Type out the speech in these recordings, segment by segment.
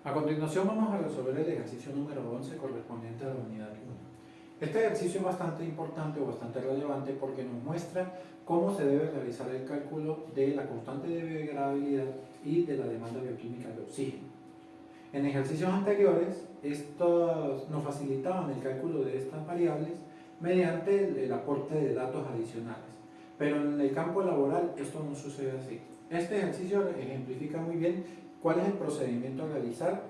A continuación vamos a resolver el ejercicio número 11 correspondiente a la unidad 1. Este ejercicio es bastante importante o bastante relevante porque nos muestra cómo se debe realizar el cálculo de la constante de biodegradabilidad y de la demanda bioquímica de oxígeno. En ejercicios anteriores, estos nos facilitaban el cálculo de estas variables mediante el aporte de datos adicionales. Pero en el campo laboral esto no sucede así. Este ejercicio ejemplifica muy bien cuál es el procedimiento a realizar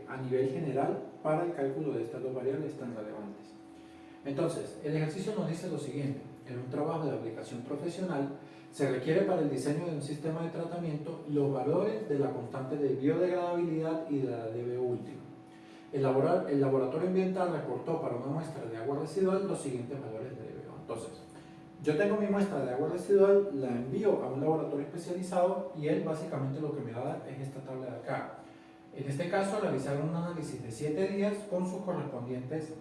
a nivel general para el cálculo de estas dos variables tan relevantes. Entonces, el ejercicio nos dice lo siguiente: en un trabajo de aplicación profesional se requiere para el diseño de un sistema de tratamiento los valores de la constante de biodegradabilidad y de la DBO última. El laboratorio ambiental reportó para una muestra de agua residual los siguientes valores de DBO. Entonces, yo tengo mi muestra de agua residual, la envío a un laboratorio especializado y él básicamente lo que me va a dar es esta tabla de acá. En este caso realizaron un análisis de 7 días con sus correspondientes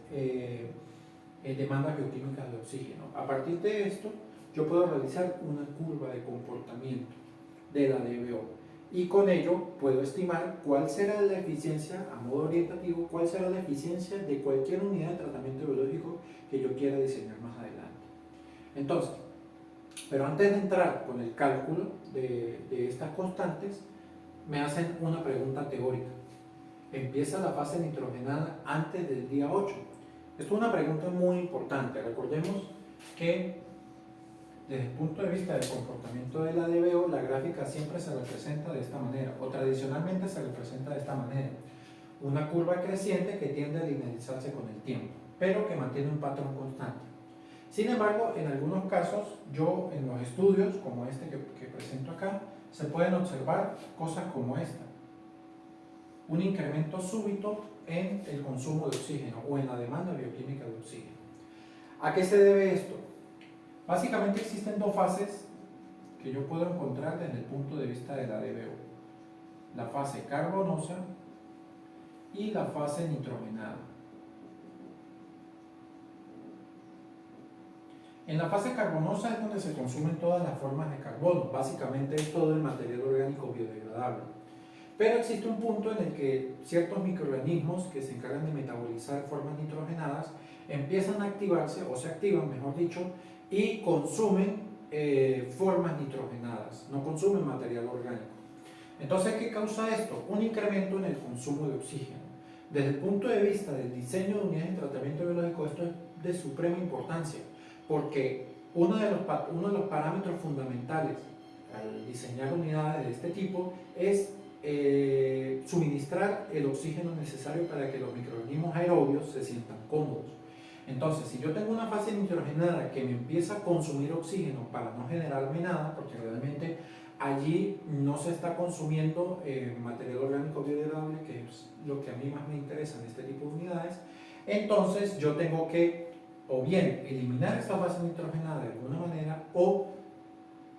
demandas bioquímicas de oxígeno. A partir de esto yo puedo realizar una curva de comportamiento de la DBO y con ello puedo estimar cuál será la eficiencia, a modo orientativo, cuál será la eficiencia de cualquier unidad de tratamiento biológico que yo quiera diseñar más adelante. Entonces, pero antes de entrar con el cálculo de estas constantes, me hacen una pregunta teórica. ¿Empieza la fase nitrogenada antes del día 8? Esto es una pregunta muy importante. Recordemos que desde el punto de vista del comportamiento de la DBO, la gráfica siempre se representa de esta manera, o tradicionalmente se representa de esta manera. Una curva creciente que tiende a linearizarse con el tiempo, pero que mantiene un patrón constante. Sin embargo, en algunos casos, en los estudios como este que presento acá, se pueden observar cosas como esta: un incremento súbito en el consumo de oxígeno o en la demanda bioquímica de oxígeno. ¿A qué se debe esto? Básicamente existen dos fases que yo puedo encontrar desde el punto de vista de la DBO: la fase carbonosa y la fase nitrogenada. En la fase carbonosa es donde se consumen todas las formas de carbono, básicamente es todo el material orgánico biodegradable. Pero existe un punto en el que ciertos microorganismos que se encargan de metabolizar formas nitrogenadas empiezan a activarse, o se activan mejor dicho, y consumen formas nitrogenadas, no consumen material orgánico. Entonces, ¿qué causa esto? Un incremento en el consumo de oxígeno. Desde el punto de vista del diseño de unidades de tratamiento biológico, esto es de suprema importancia, porque uno de los parámetros fundamentales al diseñar unidades de este tipo es suministrar el oxígeno necesario para que los microorganismos aerobios se sientan cómodos. Entonces, si yo tengo una fase nitrogenada que me empieza a consumir oxígeno para no generarme nada, porque realmente allí no se está consumiendo material orgánico biodegradable, que es lo que a mí más me interesa en este tipo de unidades, entonces yo tengo que o bien eliminar esta fase nitrogenada de alguna manera, o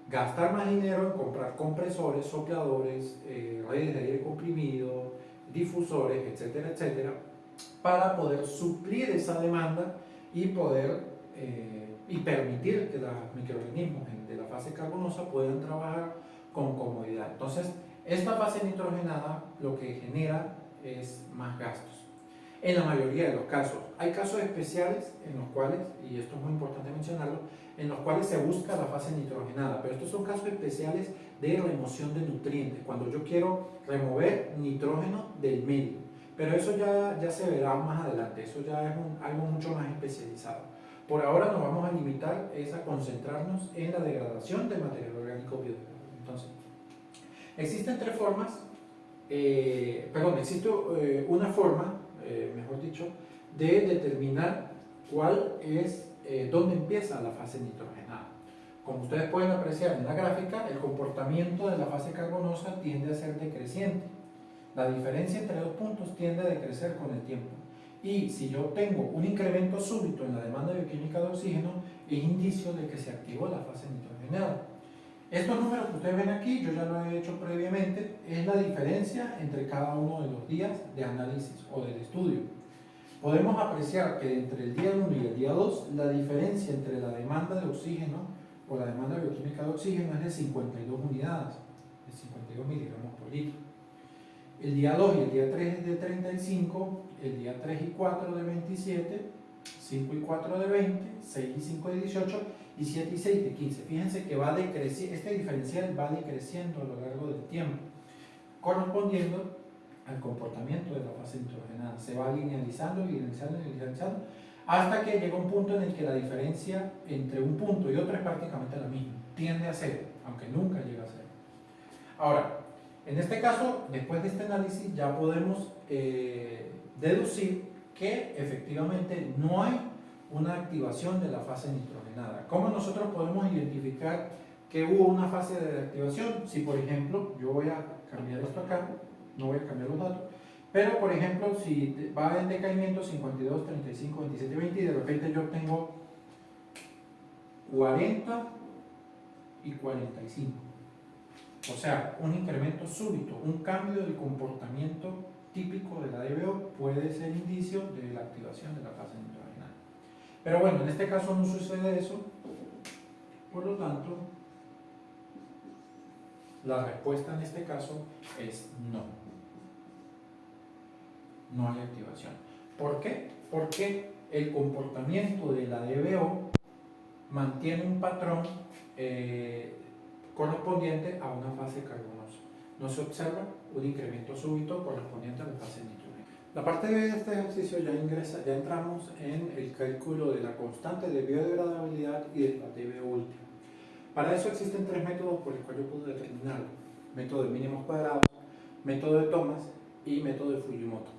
gastar más dinero en comprar compresores, sopladores, redes de aire comprimido, difusores, etcétera, etcétera, para poder suplir esa demanda y poder y permitir que los microorganismos de la fase carbonosa puedan trabajar con comodidad. Entonces, esta fase nitrogenada lo que genera es más gastos. En la mayoría de los casos, hay casos especiales en los cuales, y esto es muy importante mencionarlo, en los cuales se busca la fase nitrogenada, pero estos son casos especiales de remoción de nutrientes, cuando yo quiero remover nitrógeno del medio, pero eso ya se verá más adelante, eso ya es algo mucho más especializado. Por ahora nos vamos a limitar a concentrarnos en la degradación del material orgánico biodegradable. Entonces, existen tres formas, existe una forma, mejor dicho, de determinar dónde empieza la fase nitrogenada. Como ustedes pueden apreciar en la gráfica, el comportamiento de la fase carbonosa tiende a ser decreciente. La diferencia entre dos puntos tiende a decrecer con el tiempo. Y si yo tengo un incremento súbito en la demanda bioquímica de oxígeno, es indicio de que se activó la fase nitrogenada. Estos números que ustedes ven aquí, yo ya lo he hecho previamente, es la diferencia entre cada uno de los días de análisis o del estudio. Podemos apreciar que entre el día 1 y el día 2, la diferencia entre la demanda de oxígeno o la demanda bioquímica de oxígeno es de 52 unidades, de 52 miligramos por litro. El día 2 y el día 3 es de 35, el día 3 y 4 de 27, 5 y 4 de 20, 6 y 5 de 18 y 7 y 6 de 15. Fíjense que va decreciendo, este diferencial va decreciendo a lo largo del tiempo, correspondiendo al comportamiento de la fase nitrogenada. Se va linealizando, hasta que llega un punto en el que la diferencia entre un punto y otro es prácticamente la misma, tiende a cero, aunque nunca llega a cero. Ahora, en este caso, después de este análisis, ya podemos deducir que efectivamente no hay una activación de la fase nitrogenada. ¿Cómo nosotros podemos identificar que hubo una fase de activación? Si, por ejemplo, yo voy a cambiar esto acá, no voy a cambiar los datos, pero, por ejemplo, si va en decaimiento 52, 35, 27, 20 y de repente yo tengo 40 y 45. O sea, un incremento súbito, un cambio del comportamiento típico de la DBO puede ser indicio de la activación de la fase nitrogenada. Pero bueno, en este caso no sucede eso, por lo tanto, la respuesta en este caso es no. No hay activación. ¿Por qué? Porque el comportamiento de la DBO mantiene un patrón correspondiente a una fase carbonosa. No se observa un incremento súbito correspondiente a la fase nitrogenada. La parte de este ejercicio ya entramos en el cálculo de la constante de biodegradabilidad y de la DBO última. Para eso existen tres métodos por los cuales yo puedo determinarlo: método de mínimos cuadrados, método de Thomas y método de Fujimoto.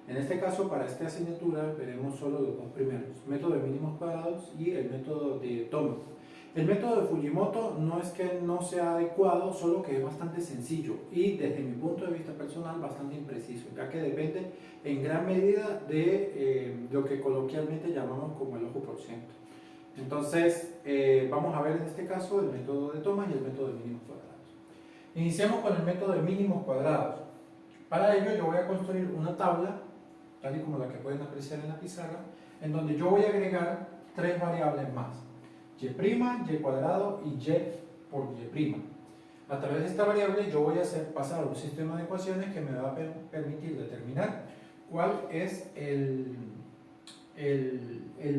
En este caso, para esta asignatura, veremos solo los dos primeros, método de mínimos cuadrados y el método de Thomas. El método de Fujimoto no es que no sea adecuado, solo que es bastante sencillo y desde mi punto de vista personal bastante impreciso, ya que depende en gran medida de lo que coloquialmente llamamos como el ojo por ciento. Entonces, vamos a ver en este caso el método de Thomas y el método de mínimos cuadrados. Iniciamos con el método de mínimos cuadrados. Para ello yo voy a construir una tabla, tal y como la que pueden apreciar en la pizarra, en donde yo voy a agregar tres variables más: y', y cuadrado y y por y'. A través de esta variable yo voy a hacer pasar un sistema de ecuaciones que me va a permitir determinar cuál es el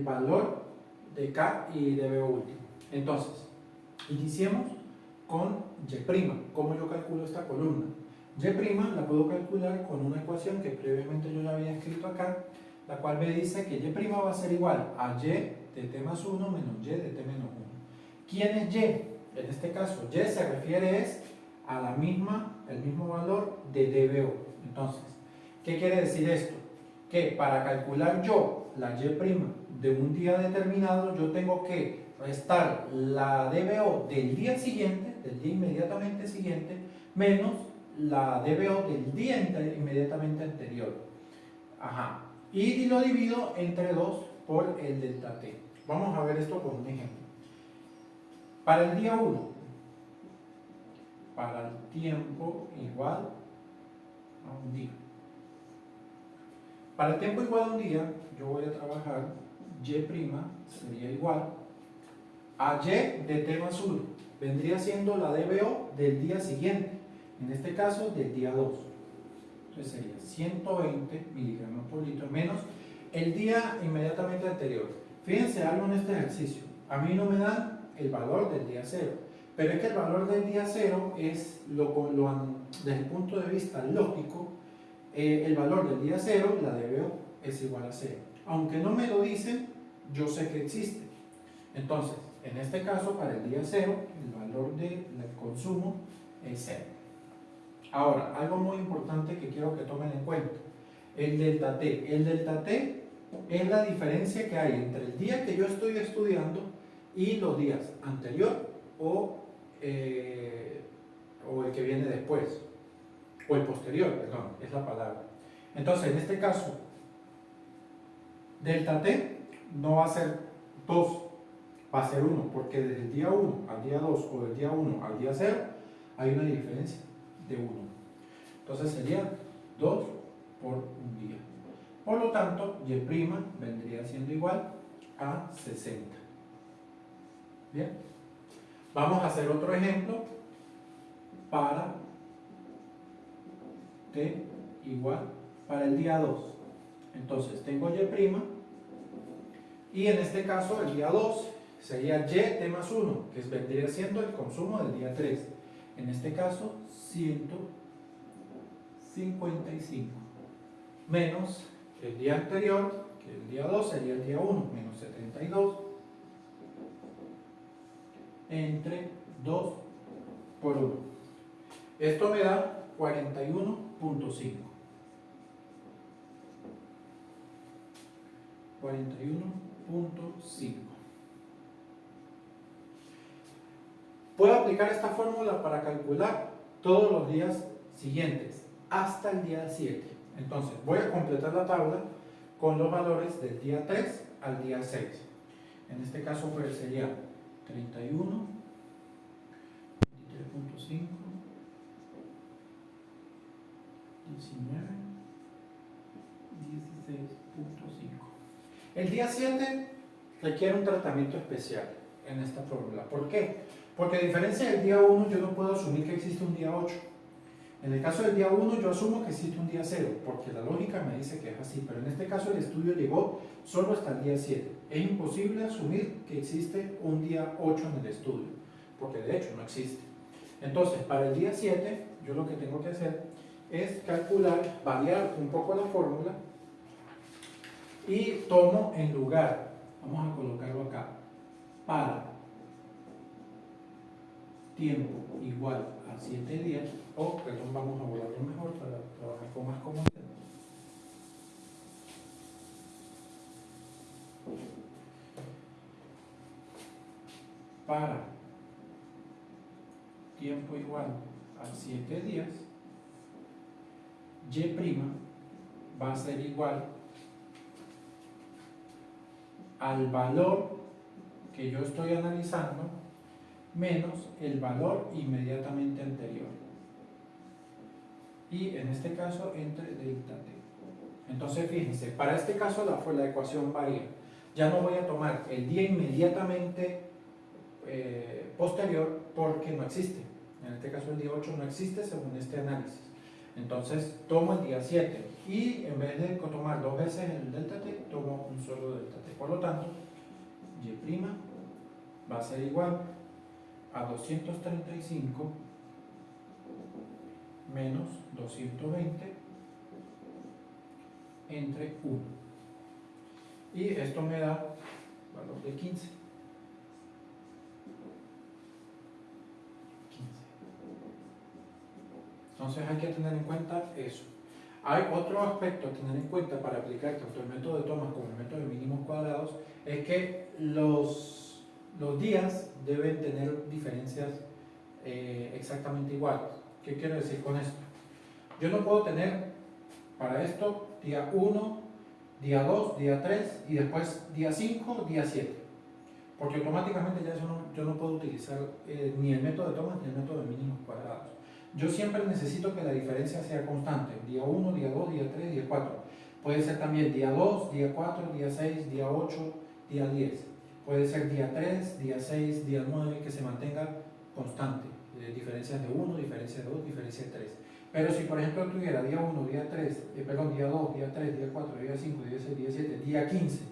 valor de K y de B último. Entonces, iniciemos con y'. ¿Cómo yo calculo esta columna? Y' la puedo calcular con una ecuación que previamente yo ya había escrito acá, la cual me dice que y' va a ser igual a y de t más 1 menos y de t menos 1. ¿Quién es y? En este caso, y se refiere a el mismo valor de DBO. Entonces, ¿qué quiere decir esto? Que para calcular yo la y' de un día determinado, yo tengo que restar la DBO del día siguiente, del día inmediatamente siguiente, menos la DBO del día inmediatamente anterior. Ajá. Y lo divido entre 2 por el delta T. Vamos a ver esto con un ejemplo. Para el día 1, para el tiempo igual a un día. Para el tiempo igual a un día, yo voy a trabajar y' sería igual a y de t más 1. Vendría siendo la DBO del día siguiente, en este caso del día 2. Entonces sería 120 miligramos por litro menos el día inmediatamente anterior. Fíjense algo en este ejercicio. A mí no me dan el valor del día 0, pero es que el valor del día 0 es, desde el punto de vista lógico, el valor del día 0, la DBO, es igual a 0. Aunque no me lo dicen, yo sé que existe. Entonces, en este caso, para el día 0, el valor del consumo es 0. Ahora, algo muy importante que quiero que tomen en cuenta: el delta T. El delta T es la diferencia que hay entre el día que yo estoy estudiando y los días anterior o el que viene después, o el posterior, perdón, es la palabra. Entonces, en este caso, delta T no va a ser 2, va a ser 1, porque desde el día 1 al día 2 o del día 1 al día 0 hay una diferencia de 1. Entonces sería 2 por un día. Por lo tanto, y' vendría siendo igual a 60. Bien, vamos a hacer otro ejemplo para T igual para el día 2. Entonces tengo Y', y en este caso el día 2 sería Y T más 1, que vendría siendo el consumo del día 3. En este caso, 155. Menos el día anterior, que el día 2 sería el día 1, menos 72, entre 2 por 1. Esto me da 41.5. 41.5. Puedo aplicar esta fórmula para calcular todos los días siguientes, hasta el día 7. Entonces, voy a completar la tabla con los valores del día 3 al día 6. En este caso, pues sería 31, 23.5, 19, 16.5. El día 7 requiere un tratamiento especial en esta fórmula. ¿Por qué? Porque a diferencia del día 1, yo no puedo asumir que existe un día 8. En el caso del día 1, yo asumo que existe un día 0, porque la lógica me dice que es así, pero en este caso el estudio llegó solo hasta el día 7. Es imposible asumir que existe un día 8 en el estudio, porque de hecho no existe. Entonces, para el día 7, yo lo que tengo que hacer es calcular, variar un poco la fórmula, y tomo en lugar, vamos a colocarlo acá, para tiempo igual a 7 días, o perdón, vamos a volarlo mejor para trabajar con más comodidad. Para tiempo igual a 7 días, Y' va a ser igual al valor que yo estoy analizando menos el valor inmediatamente anterior, y en este caso entre delta t. Entonces fíjense, para este caso la ecuación varía. Ya no voy a tomar el día inmediatamente posterior, porque no existe. En este caso el día 8 no existe según este análisis. Entonces tomo el día 7 y en vez de tomar dos veces el delta t, tomo un solo delta t. Por lo tanto, Y' va a ser igual a 235 menos 220 entre 1. Y esto me da valor de 15. Entonces hay que tener en cuenta eso. Hay otro aspecto a tener en cuenta para aplicar tanto el método de tomas como el método de mínimos cuadrados, es que los días deben tener diferencias exactamente iguales. ¿Qué quiero decir con esto? Yo no puedo tener para esto día 1, día 2, día 3 y después día 5, día 7. Porque automáticamente ya yo no puedo utilizar ni el método de tomas ni el método de mínimos cuadrados. Yo siempre necesito que la diferencia sea constante. Día 1, día 2, día 3, día 4. Puede ser también día 2, día 4, día 6, día 8, día 10. Puede ser día 3, día 6, día 9, que se mantenga constante. Diferencias de 1, diferencia de 2, diferencia de 3. Pero si por ejemplo tuviera día 1, día 3, día 2, día 3, día 4, día 5, día 6, día 7, día 15,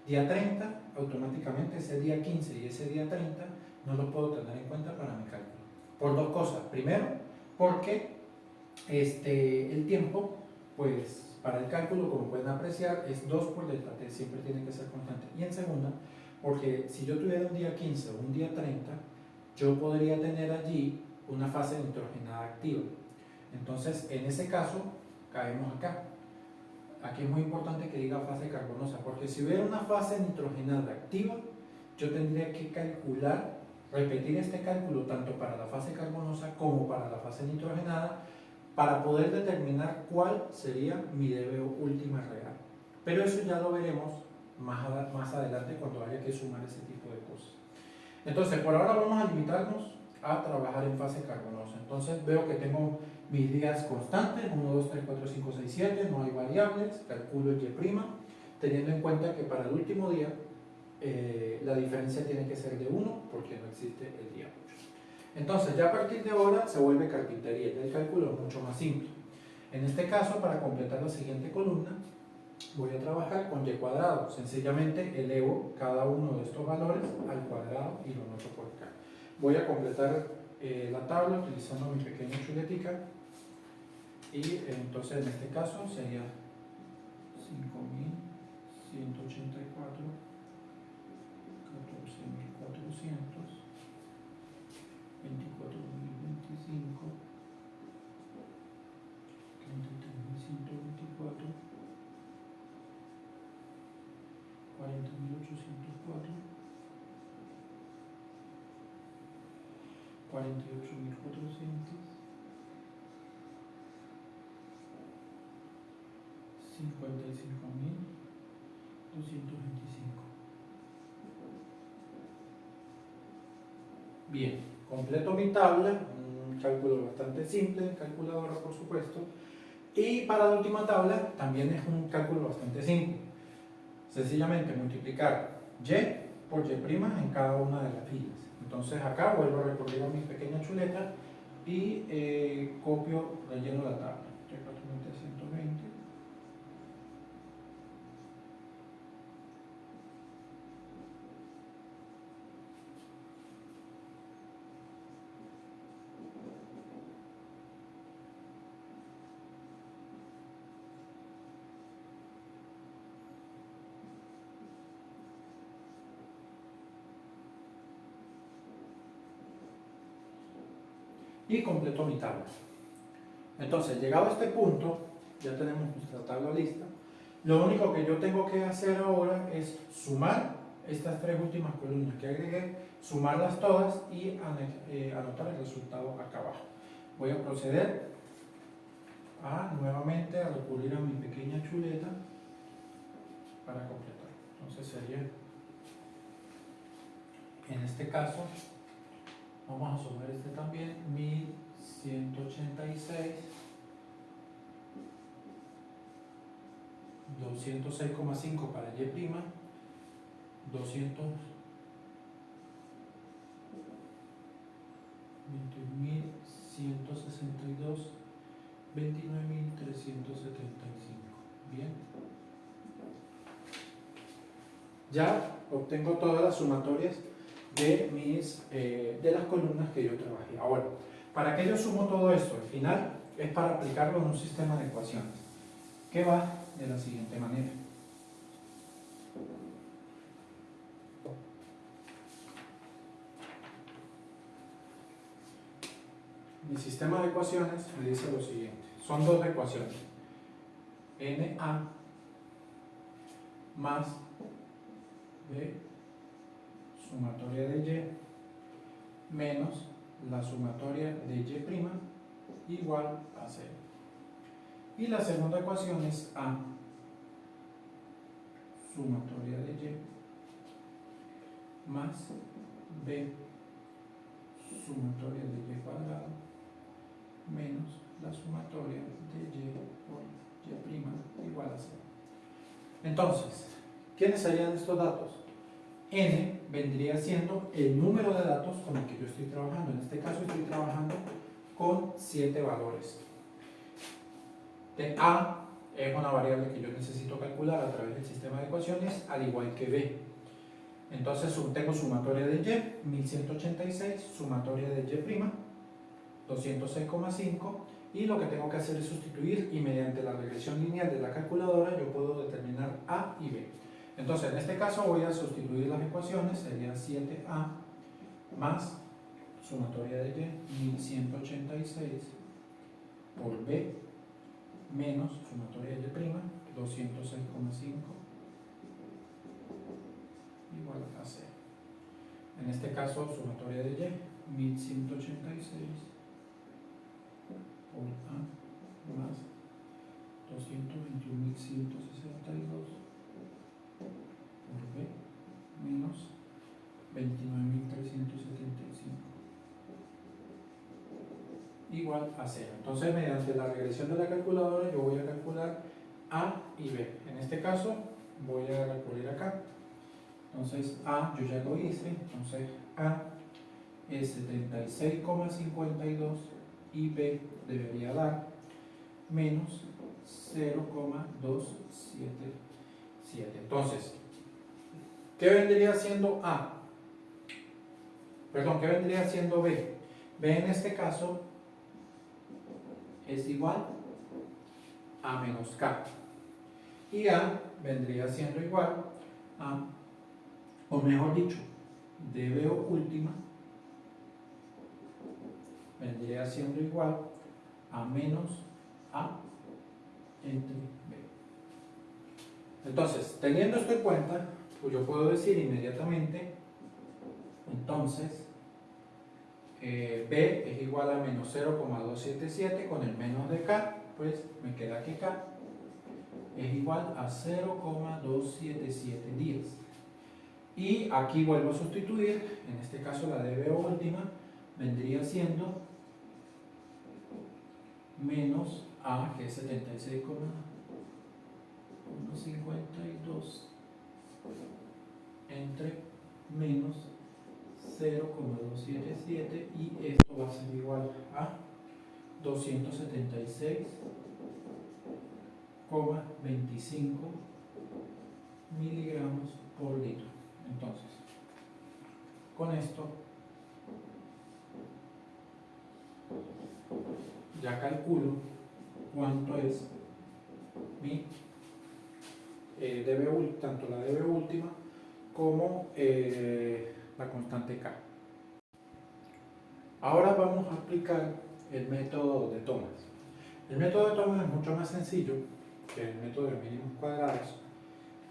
día 30, automáticamente ese día 15 y ese día 30 no lo puedo tener en cuenta para mi cálculo. Por dos cosas. Primero, porque el tiempo, pues para el cálculo, como pueden apreciar, es 2 por delta t, siempre tiene que ser constante. Y en segunda, porque si yo tuviera un día 15 o un día 30, yo podría tener allí una fase nitrogenada activa. Entonces, en ese caso, caemos acá. Aquí es muy importante que diga fase carbonosa, porque si hubiera una fase nitrogenada activa, yo tendría que calcular, repetir este cálculo tanto para la fase carbonosa como para la fase nitrogenada, para poder determinar cuál sería mi DBO última real. Pero eso ya lo veremos más adelante cuando haya que sumar ese tipo de cosas. Entonces, por ahora vamos a limitarnos a trabajar en fase carbonosa. Entonces veo que tengo mis días constantes, 1, 2, 3, 4, 5, 6, 7, no hay variables, calculo el Y', teniendo en cuenta que para el último día la diferencia tiene que ser de 1 porque no existe el día 8. Entonces ya a partir de ahora se vuelve carpintería, el cálculo es mucho más simple. En este caso, para completar la siguiente columna, voy a trabajar con y cuadrado. Sencillamente elevo cada uno de estos valores al cuadrado y lo anoto por acá. Voy a completar la tabla utilizando mi pequeña chuletica y entonces en este caso sería 5.184, 14.400, 24.025, 33.124, 40.804, 48.400, 55.225. Bien, completo mi tabla, un cálculo bastante simple, calculadora por supuesto. Y para la última tabla también es un cálculo bastante simple. Sencillamente multiplicar y por y' en cada una de las filas. Entonces acá vuelvo a recurrir a mi pequeña chuleta y copio, relleno la tabla. Y 120. Y completo mi tabla. Entonces, llegado a este punto, ya tenemos nuestra tabla lista. Lo único que yo tengo que hacer ahora es sumar estas tres últimas columnas que agregué, sumarlas todas y anotar el resultado acá abajo. Voy a proceder nuevamente a recurrir a mi pequeña chuleta para completar. Entonces sería, en este caso, vamos a sumar este también, 1186, 206,5 para y', 21.162, 29.375. Bien. Ya obtengo todas las sumatorias de las columnas que yo trabajé. Ahora, ¿para qué yo sumo todo esto? Al final es para aplicarlo en un sistema de ecuaciones que va de la siguiente manera. Mi sistema de ecuaciones me dice lo siguiente. Son dos ecuaciones. NA más B sumatoria de Y menos la sumatoria de Y' igual a 0. Y la segunda ecuación es A sumatoria de Y más B sumatoria de Y cuadrado menos la sumatoria de Y por Y' igual a 0. Entonces, ¿quiénes serían estos datos? N vendría siendo el número de datos con el que yo estoy trabajando. En este caso estoy trabajando con 7 valores. A es una variable que yo necesito calcular a través del sistema de ecuaciones, al igual que B. Entonces tengo sumatoria de Y, 1186, sumatoria de Y', 206,5, y lo que tengo que hacer es sustituir, y mediante la regresión lineal de la calculadora yo puedo determinar A y B. Entonces en este caso voy a sustituir las ecuaciones, sería 7A más sumatoria de Y, 1186, por B menos sumatoria de Y', 206,5, igual a 0. En este caso, sumatoria de Y, 1186 por A más 221.162 por B menos 29.375 igual a 0. Entonces, mediante la regresión de la calculadora, yo voy a calcular A y B. En este caso, voy a recurrir acá. Entonces, A yo ya lo hice. Entonces, A es 76,52 y B debería dar menos 0,277. Entonces, ¿qué vendría siendo A? Perdón, ¿qué vendría siendo B? B en este caso es igual a menos K. Y A vendría siendo igual a, o mejor dicho, DB última vendría siendo igual a menos A entre B. Entonces, teniendo esto en cuenta, pues yo puedo decir inmediatamente, entonces, B es igual a menos 0,277 con el menos de K, pues me queda que K es igual a 0,277 días. Y aquí vuelvo a sustituir, en este caso la DB última vendría siendo menos A, que es 76,152 entre menos 0,277, y esto va a ser igual a 276,25 miligramos por litro. Entonces, con esto ya calculo cuánto es mi tanto la DB última como la constante K. Ahora vamos a aplicar el método de tomas. El método de tomas es mucho más sencillo que el método de mínimos cuadrados,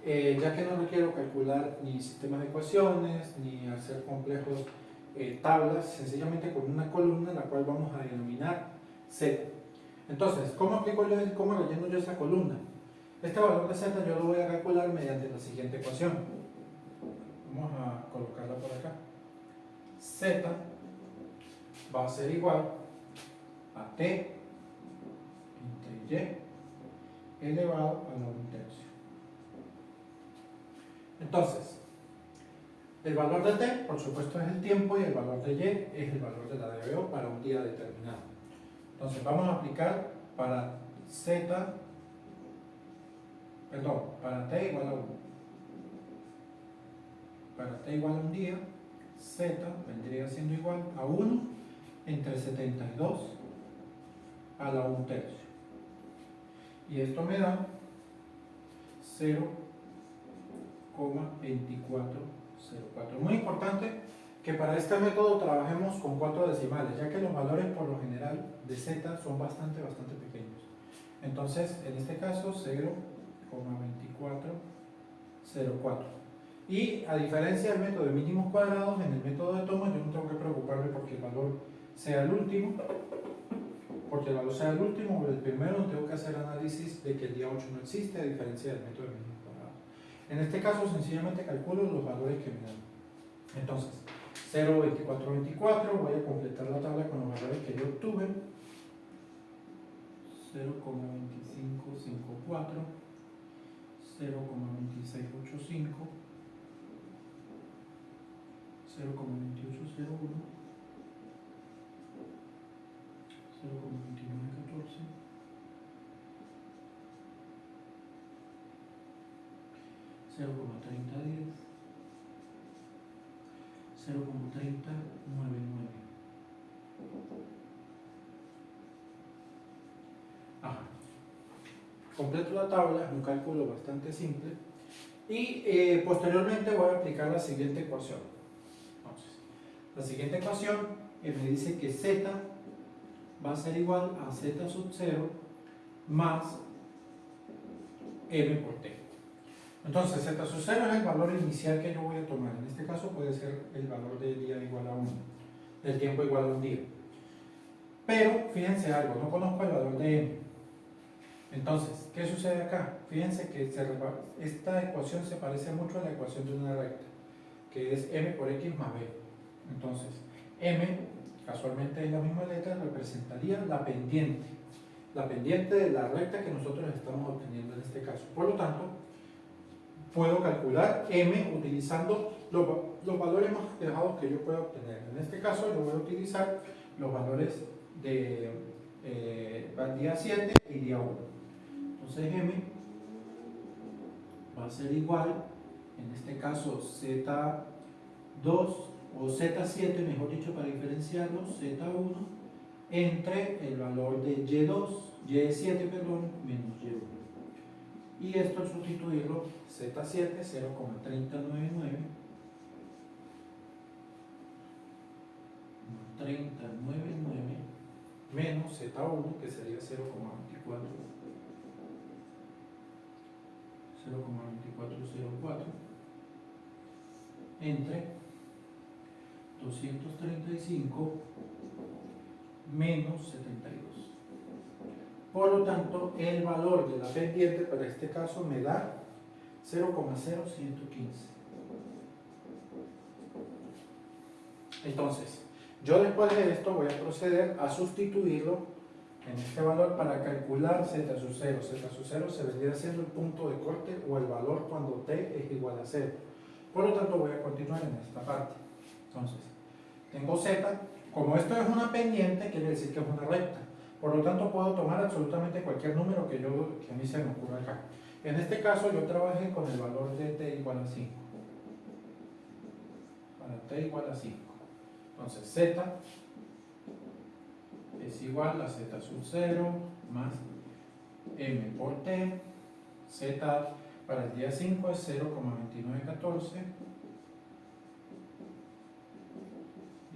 ya que no requiero calcular ni sistemas de ecuaciones ni hacer complejos tablas, sencillamente con una columna la cual vamos a denominar Z. Entonces, ¿cómo relleno yo esa columna? Este valor de Z yo lo voy a calcular mediante la siguiente ecuación. Vamos a colocarla por acá. Z va a ser igual a T entre Y elevado a la 1/3. Entonces, el valor de T, por supuesto, es el tiempo, y el valor de Y es el valor de la DBO para un día determinado. Entonces, vamos a aplicar para para T igual a 1. Para T igual a un día, Z vendría siendo igual a 1 entre 72 a la 1/3. Y esto me da 0,2404. Muy importante que para este método trabajemos con 4 decimales, ya que los valores por lo general de Z son bastante pequeños. Entonces, en este caso, 0,2404. Y a diferencia del método de mínimos cuadrados, en el método de toma yo no tengo que preocuparme porque el valor sea el último. Porque el valor sea el último o el primero, no tengo que hacer análisis de que el día 8 no existe, a diferencia del método de mínimos cuadrados. En este caso, sencillamente calculo los valores que me dan. Entonces, 0,2424, voy a completar la tabla con los valores que yo obtuve. 0,2554, 0,2685, 0,2801, 0,2914, 0,3010, 0,3099. Completo la tabla, es un cálculo bastante simple, y posteriormente voy a aplicar la siguiente ecuación. Entonces, la siguiente ecuación me dice que Z va a ser igual a Z sub 0 más M por T. Entonces, Z sub 0 es el valor inicial que yo voy a tomar. En este caso puede ser el valor del día igual a 1, del tiempo igual a un día. Pero, fíjense algo, no conozco el valor de M. Entonces, ¿qué sucede acá? Fíjense que esta ecuación se parece mucho a la ecuación de una recta, que es M por X más B. Entonces, M, casualmente es la misma letra, representaría la pendiente de la recta que nosotros estamos obteniendo en este caso. Por lo tanto, puedo calcular M utilizando los valores más despejados que yo pueda obtener. En este caso, yo voy a utilizar los valores de para el día 7 y día 1. Entonces M va a ser igual, en este caso Z2 o Z7, mejor dicho, para diferenciarlo, Z1 entre el valor de Y7, perdón, menos Y1. Y esto al sustituirlo, Z7 0,399 menos Z1, que sería 0,2404 entre 235 menos 72. Por lo tanto, el valor de la pendiente para este caso me da 0,0115. Entonces, yo después de esto voy a proceder a sustituirlo en este valor para calcular Z sub 0. Z sub 0 se vendría siendo el punto de corte o el valor cuando t es igual a 0. Por lo tanto, voy a continuar en esta parte. Entonces, tengo Z. Como esto es una pendiente, quiere decir que es una recta. Por lo tanto, puedo tomar absolutamente cualquier número que a mí se me ocurra acá. En este caso, yo trabajé con el valor de t igual a 5. Para t igual a 5. Entonces, Z es igual a Z sub 0 más M por T. Z para el día 5 es 0,2914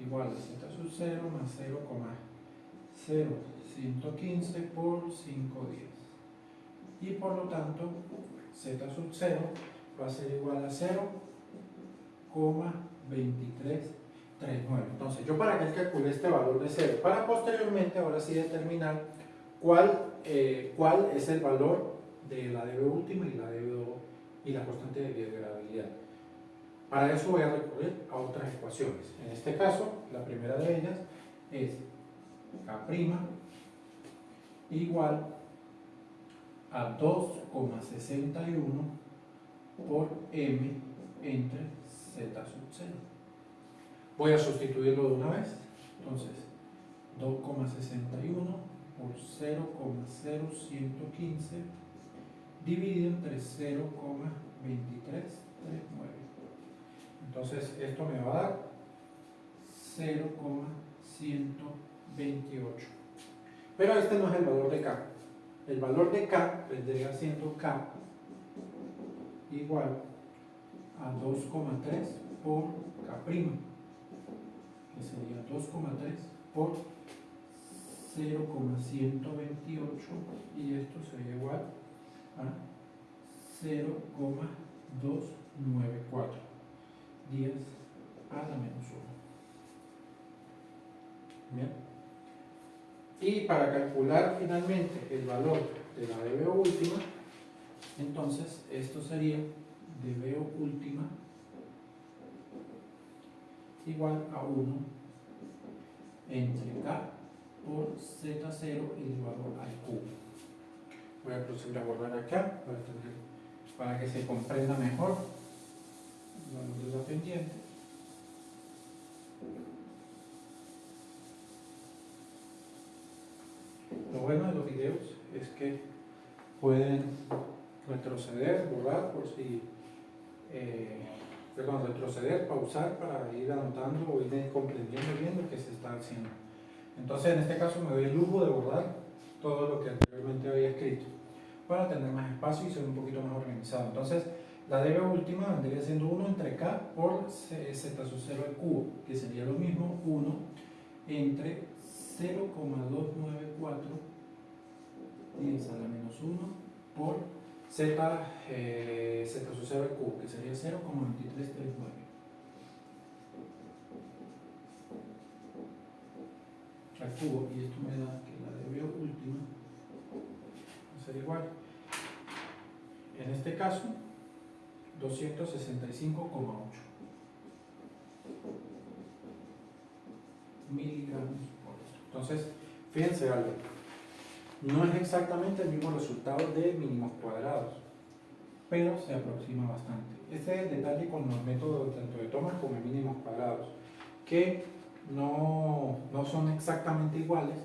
igual a Z sub 0 más 0,0115 por 5 días. Y por lo tanto, Z sub 0 va a ser igual a 0,2339. Entonces, yo para que calcule este valor de 0, para posteriormente, ahora sí determinar cuál es el valor de la dB última y la dB2 y la constante de biodegradabilidad. Para eso voy a recurrir a otras ecuaciones. En este caso, la primera de ellas es K' igual a 2,61 por M entre Z sub 0. Voy a sustituirlo de una vez. Entonces, 2,61 por 0,0115 dividido entre 0,2339. Entonces, esto me va a dar 0,128. Pero este no es el valor de K. El valor de K vendría siendo K igual a 2,3 por K', que sería 2,3 por 0,128, y esto sería igual a 0,294 días a la menos 1. Bien. Y para calcular finalmente el valor de la dBO última, entonces esto sería dBO última igual a 1 entre K por Z0 elevado al cubo. Voy a proceder a guardar acá para que se comprenda mejor el valor de la pendiente. Lo bueno de los videos es que pueden retroceder, borrar por si retroceder, pausar para ir anotando o ir comprendiendo bien lo que se está haciendo. Entonces, en este caso me doy el lujo de borrar todo lo que anteriormente había escrito para tener más espacio y ser un poquito más organizado. Entonces, la dB última vendría siendo 1 entre K por Z sub 0 al cubo, que sería lo mismo 1 entre 0,294 10 a la menos 1 por Z sub 0 al cubo, que sería 0,2339. Al cubo, y esto me da que la dB última va a ser igual, en este caso, 265,8 miligramos por litro. Entonces, fíjense algo, no es exactamente el mismo resultado de mínimos cuadrados, pero se aproxima bastante. Este es el detalle con los métodos tanto de tomas como de mínimos cuadrados, que no son exactamente iguales,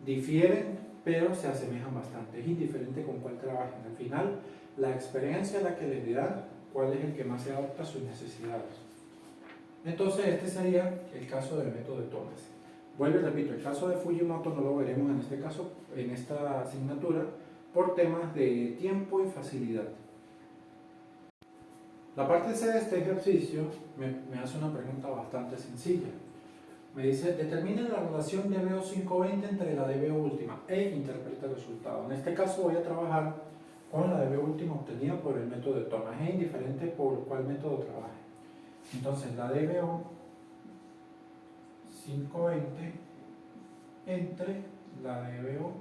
difieren, pero se asemejan bastante. Es indiferente con cuál trabajen. Al final, la experiencia es la que les dirá cuál es el que más se adapta a sus necesidades. Entonces, este sería el caso del método de Thomas. Vuelvo y repito, el caso de Fujimoto no lo veremos en este caso, en esta asignatura, por temas de tiempo y facilidad. La parte C de este ejercicio me hace una pregunta bastante sencilla. Me dice, determine la relación DBO 520 entre la DBO última e interpreta el resultado. En este caso voy a trabajar con la DBO última obtenida por el método de Thomas. Es indiferente por cuál método trabaje. Entonces, la DBO 520 entre la DBO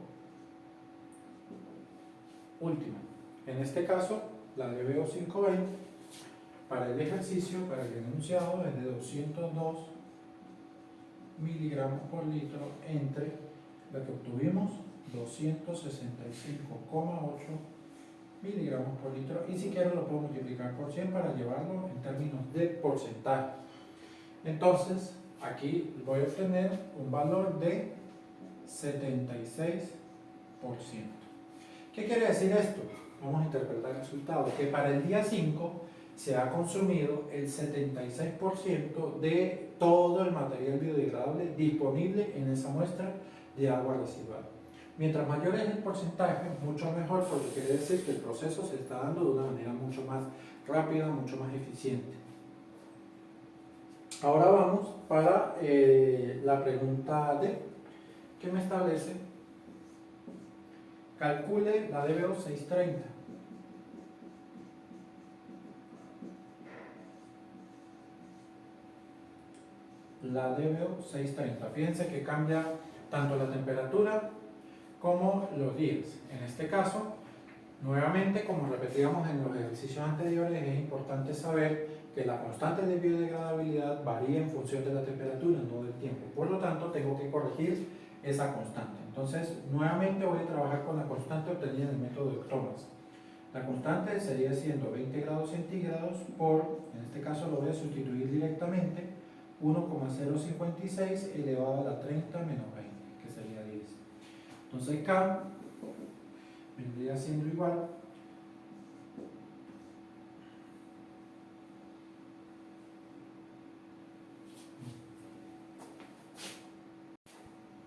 última. En este caso, la DBO 520 para el ejercicio, para el enunciado, es de 202 miligramos por litro entre la que obtuvimos, 265,8 miligramos por litro, y si quiero lo puedo multiplicar por 100 para llevarlo en términos de porcentaje. Entonces, aquí voy a obtener un valor de 76%. ¿Qué quiere decir esto? Vamos a interpretar el resultado, que para el día 5 se ha consumido el 76% de todo el material biodegradable disponible en esa muestra de agua residual. Mientras mayor es el porcentaje, mucho mejor, porque quiere decir que el proceso se está dando de una manera mucho más rápida, mucho más eficiente. Ahora vamos para la pregunta D, que me establece: calcule la DBO 630. La DBO 630. Fíjense que cambia tanto la temperatura como los días. En este caso, nuevamente, como repetíamos en los ejercicios anteriores, es importante saber que la constante de biodegradabilidad varía en función de la temperatura, no del tiempo. Por lo tanto, tengo que corregir esa constante. Entonces, nuevamente voy a trabajar con la constante obtenida en el método de Thomas. La constante sería siendo 20 grados centígrados por, en este caso lo voy a sustituir directamente, 1,056 elevado a la 30 menos 20, que sería 10. Entonces K vendría siendo igual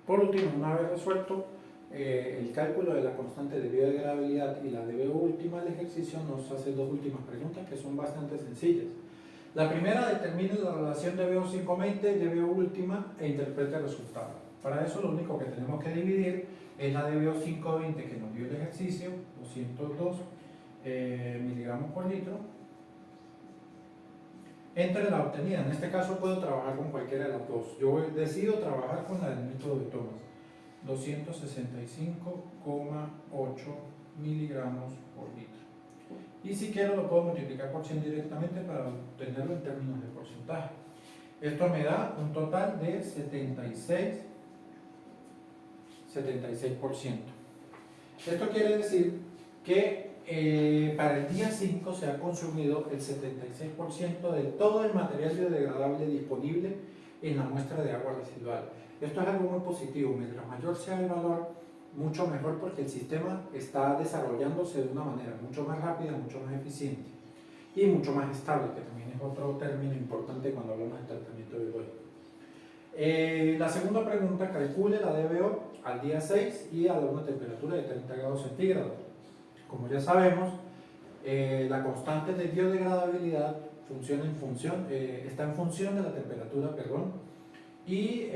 por último, una vez resuelto el cálculo de la constante de biodegradabilidad y la DBO última, el ejercicio nos hace dos últimas preguntas que son bastante sencillas. La primera, determine la relación DBO 520 y DBO última e interprete el resultado. Para eso lo único que tenemos que dividir es la DBO 520 que nos dio el ejercicio, 202 miligramos por litro, entre la obtenida. En este caso puedo trabajar con cualquiera de las dos. Yo decido trabajar con la del método de Thomas, 265,8 miligramos por litro. Y si quiero lo puedo multiplicar por 100 directamente para obtenerlo en términos de porcentaje. Esto me da un total de 76%. Esto quiere decir que para el día 5 se ha consumido el 76% de todo el material biodegradable disponible en la muestra de agua residual. Esto es algo muy positivo. Mientras mayor sea el valor, mucho mejor, porque el sistema está desarrollándose de una manera mucho más rápida, mucho más eficiente y mucho más estable, que también es otro término importante cuando hablamos de tratamiento biológico. La segunda pregunta, calcule la DBO al día 6 y a una temperatura de 30 grados centígrados. Como ya sabemos, la constante de biodegradabilidad está en función de la temperatura, y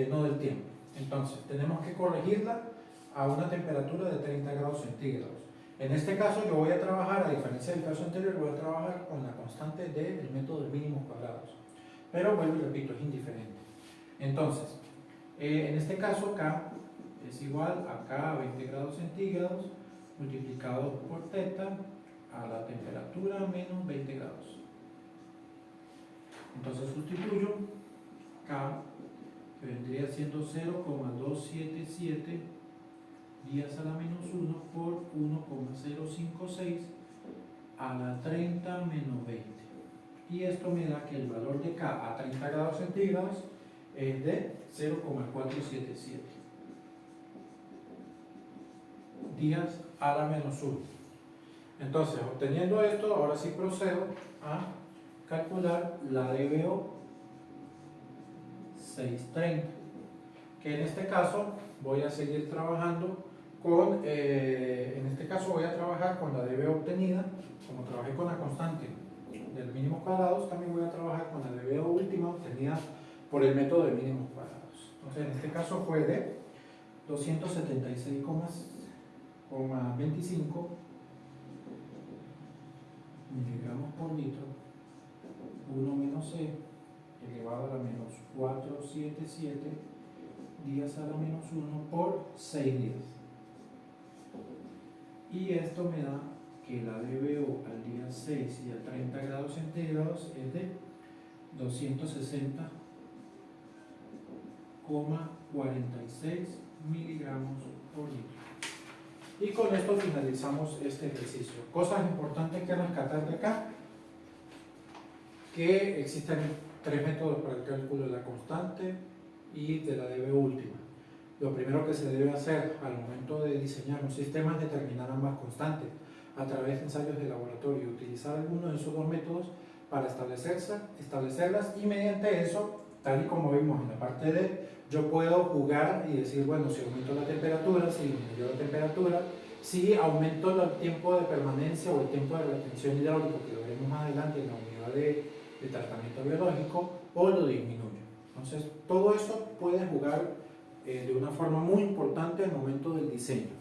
no del tiempo. Entonces, tenemos que corregirla a una temperatura de 30 grados centígrados. En este caso yo voy a trabajar, a diferencia del caso anterior, voy a trabajar con la constante del método de mínimos cuadrados. Pero vuelvo y repito, es indiferente. Entonces, en este caso K es igual a K a 20 grados centígrados multiplicado por θ a la temperatura menos 20 grados. Entonces sustituyo K, que vendría siendo 0,277 días a la menos 1 por 1,056 a la 30 menos 20. Y esto me da que el valor de K a 30 grados centígrados es de 0,477. días a la menos 1. Entonces, obteniendo esto, ahora sí procedo a calcular la DBO 630, que en este caso voy a seguir trabajando con, en este caso voy a trabajar con la DBO obtenida, como trabajé con la constante del mínimos cuadrados, también voy a trabajar con la DBO última obtenida por el método de mínimos cuadrados. Entonces, en este caso fue de 276,25 miligramos por litro, 1 menos C elevado a la menos 477 días a la menos 1 por 6 días. Y esto me da que la DBO al día 6 y a 30 grados centígrados es de 260,46 miligramos por litro. Y con esto finalizamos este ejercicio. Cosas importantes que rescatar de acá, que existen 3 métodos para el cálculo de la constante y de la DBO última. Lo primero que se debe hacer al momento de diseñar un sistema es determinar ambas constantes a través de ensayos de laboratorio y utilizar alguno de esos 2 métodos para establecerlas, y mediante eso, tal y como vimos en la parte D, yo puedo jugar y decir, bueno, si aumento la temperatura, si disminuyo la temperatura, si aumento el tiempo de permanencia o el tiempo de retención hidráulica, que lo veremos más adelante en la unidad de tratamiento biológico, o lo disminuyo. Entonces, todo eso puede jugar de una forma muy importante al momento del diseño.